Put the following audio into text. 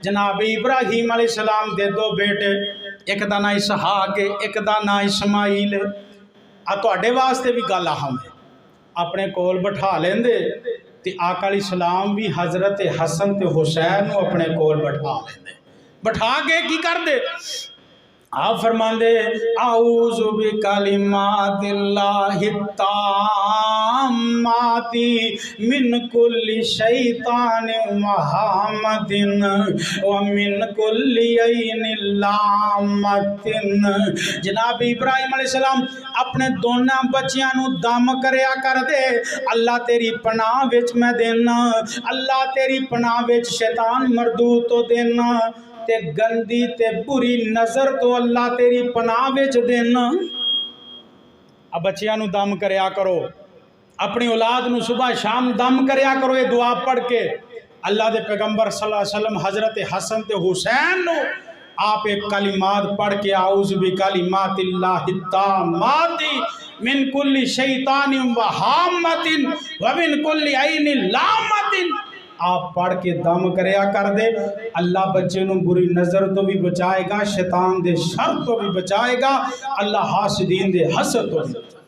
जनाब इब्राहीम अलैहिस्सलाम दे दो बेटे, एक दा ना इसहाक है, एक दा ना इस्माइल। आ तुहाडे वास्ते भी गल अहम है, अपने कोल बिठा लेंदे ते आका अलैहिस्सलाम भी हजरत हसन ते हुसैन नूं अपने कोल बिठा लेंदे। बिठा के की कर दे, आप फरमांदे आऊज़ु बिकलिमातिल्लाहि ताम्माति मिन कुल्लि शैतानिन व हामतिन व मिन कुल्लि ऐनिन लामतिन। जनाब इब्राहिम अलैहिस्सलाम अपने दोनों बच्चियां नूं दम करया कर दे, अल्लाह तेरी पनाह विच मैं देना, अल्लाह तेरी पनाह विच शैतान मरदूद तो देना ते गंदी ते बुरी नजर तो अल्लाह तेरी पनाह विच देना। अब बच्चियां नूं दम करया करो, अपनी औलाद नूं सुबह शाम दम करया करो। ये दुआ पढ़ के अल्लाह दे पैगंबर सल्लल्लाहु अलैहि वसल्लम हजरत हसन ते हुसैन नूं आप एक कलिमात पढ़ के आऊज़ु बिकलिमातिल्लाहि ताम्माति मिन कुल्लि शैतानिन व हामतिन व मिन कुल्लि ऐनिन लामतिन आप पढ़ के दम करया कर दे। अल्लाह बच्चे नूं बुरी नज़र तो भी बचाएगा, शैतान दे शर तो भी बचाएगा, अल्लाह हासिदीन दे हसद तो भी बचाएगा।